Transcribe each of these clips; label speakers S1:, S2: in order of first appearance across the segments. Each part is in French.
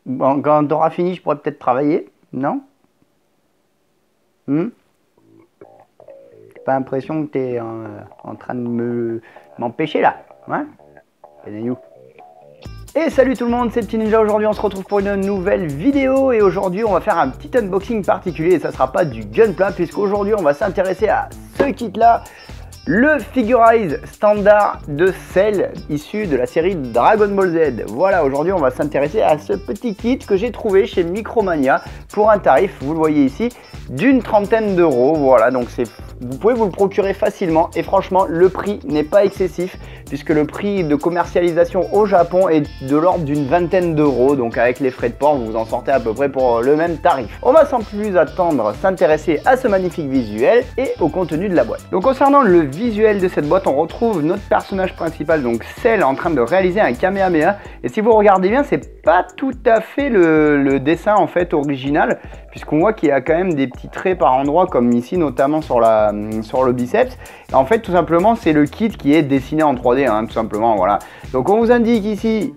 S1: Bon, quand tu auras fini, je pourrais peut-être travailler, non? J'ai pas l'impression que tu es en train de m'empêcher là, hein? Et salut tout le monde, c'est Petit Ninja. Aujourd'hui on se retrouve pour une nouvelle vidéo et aujourd'hui on va faire un petit unboxing particulier et ça sera pas du Gunpla puisqu'aujourd'hui on va s'intéresser à ce kit là. Le Figurize standard de Cell issu de la série Dragon Ball Z. Voilà, aujourd'hui on va s'intéresser à ce petit kit que j'ai trouvé chez Micromania pour un tarif, vous le voyez ici, d'une trentaine d'euros. Voilà, donc vous pouvez vous le procurer facilement et franchement le prix n'est pas excessif puisque le prix de commercialisation au Japon est de l'ordre d'une vingtaine d'euros. Donc avec les frais de port vous en sortez à peu près pour le même tarif. On va sans plus attendre s'intéresser à ce magnifique visuel et au contenu de la boîte. Donc concernant le visuel de cette boîte, on retrouve notre personnage principal, donc Cell, en train de réaliser un Kamehameha. Et si vous regardez bien, c'est pas tout à fait le dessin en fait original, puisqu'on voit qu'il y a quand même des petits traits par endroits, comme ici notamment sur le biceps. Et en fait, tout simplement, c'est le kit qui est dessiné en 3D, hein, tout simplement. Voilà. Donc on vous indique ici.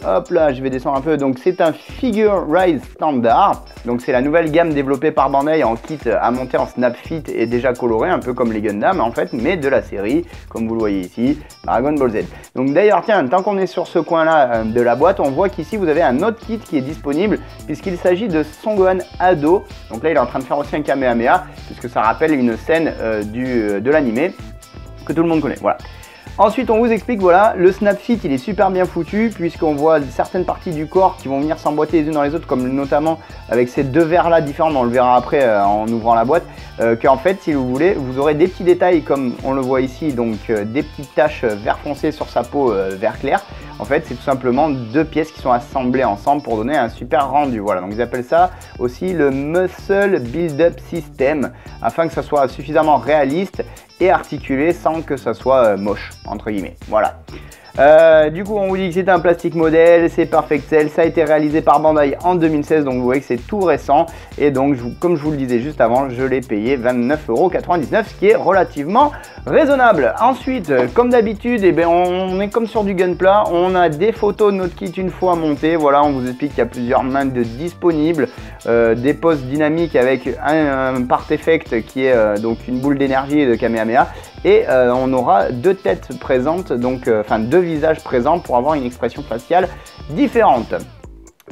S1: Hop là, je vais descendre un peu. Donc c'est un Figurize standard. Donc c'est la nouvelle gamme développée par Bandai en kit à monter en snap fit et déjà coloré, un peu comme les Gundam en fait, mais de la série, comme vous le voyez ici, Dragon Ball Z. Donc d'ailleurs, tiens, tant qu'on est sur ce coin-là de la boîte, on voit qu'ici vous avez un autre kit qui est disponible puisqu'il s'agit de Son Gohan ado. Donc là, il est en train de faire aussi un Kamehameha puisque ça rappelle une scène de l'anime que tout le monde connaît. Voilà. Ensuite, on vous explique, voilà, le snap fit il est super bien foutu puisqu'on voit certaines parties du corps qui vont venir s'emboîter les unes dans les autres, comme notamment avec ces deux verres là différents, on le verra après en ouvrant la boîte, qu'en fait, si vous voulez, vous aurez des petits détails comme on le voit ici, donc des petites taches vert foncé sur sa peau vert clair. En fait, c'est tout simplement deux pièces qui sont assemblées ensemble pour donner un super rendu. Voilà, donc ils appellent ça aussi le Muscle Build-Up System afin que ça soit suffisamment réaliste et articulé sans que ça soit moche, entre guillemets. Voilà. Du coup, on vous dit que c'est un plastique modèle, c'est Perfect Cell, ça a été réalisé par Bandai en 2016, donc vous voyez que c'est tout récent. Et donc, comme je vous le disais juste avant, je l'ai payé 29,99 €, ce qui est relativement raisonnable. Ensuite, comme d'habitude, eh bien, on est comme sur du Gunpla, on a des photos de notre kit une fois monté. Voilà, on vous explique qu'il y a plusieurs mains disponibles, des poses dynamiques avec un part effect qui est donc une boule d'énergie et de Kamehameha. Et on aura deux têtes présentes, donc enfin deux visages présents pour avoir une expression faciale différente.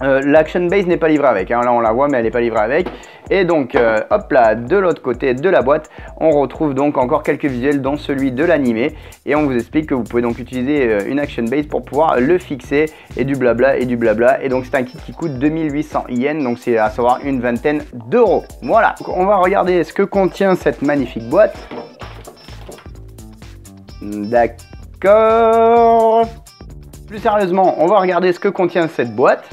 S1: L'action base n'est pas livrée avec, hein. Là on la voit mais elle n'est pas livrée avec. Et donc hop là, de l'autre côté de la boîte, on retrouve donc encore quelques visuels dont celui de l'animé. Et on vous explique que vous pouvez donc utiliser une action base pour pouvoir le fixer et du blabla et du blabla. Et donc c'est un kit qui coûte 2800 yens, donc c'est à savoir une vingtaine d'euros. Voilà, donc, on va regarder ce que contient cette magnifique boîte. D'accord. Plus sérieusement, on va regarder ce que contient cette boîte.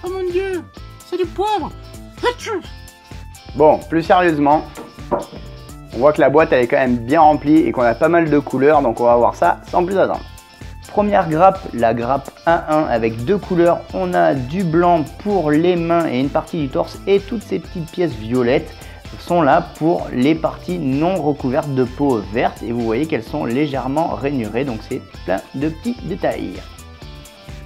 S2: Oh mon dieu, c'est du poivre. Achou.
S1: Bon, plus sérieusement, on voit que la boîte elle est quand même bien remplie et qu'on a pas mal de couleurs, donc on va voir ça sans plus attendre. Première grappe, la grappe 1-1 avec deux couleurs. On a du blanc pour les mains et une partie du torse et toutes ces petites pièces violettes sont là pour les parties non recouvertes de peau verte et vous voyez qu'elles sont légèrement rainurées, donc c'est plein de petits détails.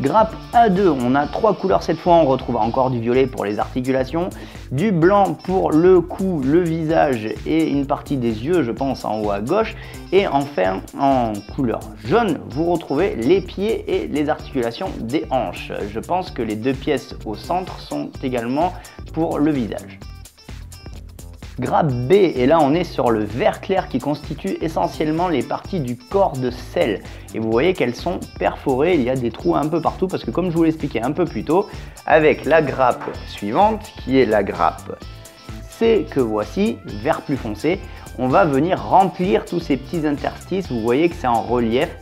S1: Grappe A2, on a trois couleurs cette fois, on retrouve encore du violet pour les articulations, du blanc pour le cou, le visage et une partie des yeux, je pense en haut à gauche, et enfin en couleur jaune, vous retrouvez les pieds et les articulations des hanches. Je pense que les deux pièces au centre sont également pour le visage. Grappe B, et là on est sur le vert clair qui constitue essentiellement les parties du corps de Cell. Et vous voyez qu'elles sont perforées, il y a des trous un peu partout parce que comme je vous l'expliquais un peu plus tôt, avec la grappe suivante qui est la grappe C que voici, vert plus foncé, on va venir remplir tous ces petits interstices, vous voyez que c'est en relief.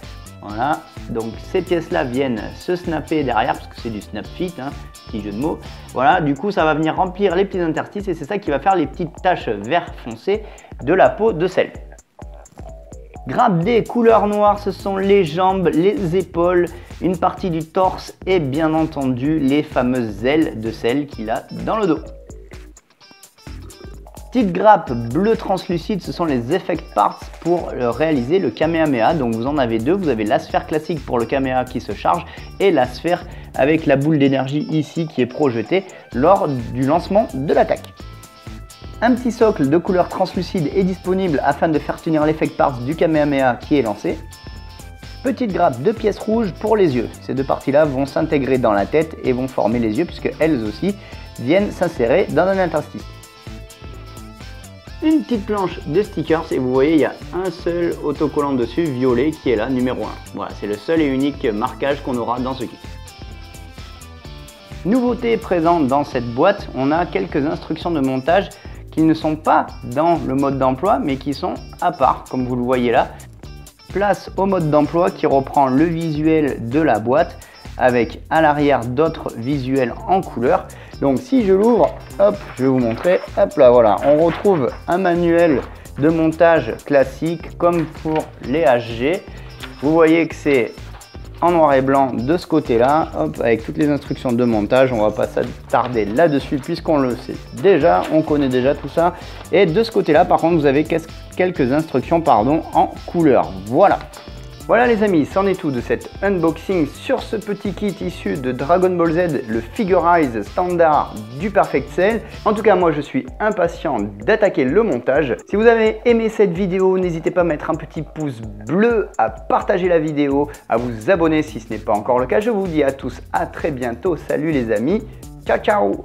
S1: Voilà, donc ces pièces-là viennent se snapper derrière parce que c'est du snap fit, hein, petit jeu de mots. Voilà, du coup ça va venir remplir les petits interstices et c'est ça qui va faire les petites taches vert foncé de la peau de Cell. Grab D, couleur noire, ce sont les jambes, les épaules, une partie du torse et bien entendu les fameuses ailes de celle qu'il a dans le dos. Petite grappe bleu translucide, ce sont les effect parts pour réaliser le Kamehameha. Donc vous en avez deux, vous avez la sphère classique pour le Kamehameha qui se charge et la sphère avec la boule d'énergie ici qui est projetée lors du lancement de l'attaque. Un petit socle de couleur translucide est disponible afin de faire tenir l'effect parts du Kamehameha qui est lancé. Petite grappe de pièces rouges pour les yeux. Ces deux parties-là vont s'intégrer dans la tête et vont former les yeux puisque elles aussi viennent s'insérer dans un interstice. Une petite planche de stickers et vous voyez il y a un seul autocollant dessus violet qui est là, numéro 1. Voilà, c'est le seul et unique marquage qu'on aura dans ce kit. Nouveauté présente dans cette boîte, on a quelques instructions de montage qui ne sont pas dans le mode d'emploi mais qui sont à part comme vous le voyez là. Place au mode d'emploi qui reprend le visuel de la boîte avec à l'arrière d'autres visuels en couleur. Donc si je l'ouvre, hop, je vais vous montrer, hop là voilà, on retrouve un manuel de montage classique comme pour les HG. Vous voyez que c'est en noir et blanc de ce côté-là, hop, avec toutes les instructions de montage. On va pas s'attarder là-dessus puisqu'on le sait déjà, on connaît déjà tout ça. Et de ce côté-là, par contre, vous avez quelques instructions en couleur. Voilà. Voilà les amis, c'en est tout de cet unboxing sur ce petit kit issu de Dragon Ball Z, le Figurize standard du Perfect Cell. En tout cas, moi je suis impatient d'attaquer le montage. Si vous avez aimé cette vidéo, n'hésitez pas à mettre un petit pouce bleu, à partager la vidéo, à vous abonner si ce n'est pas encore le cas. Je vous dis à tous à très bientôt. Salut les amis, ciao ciao.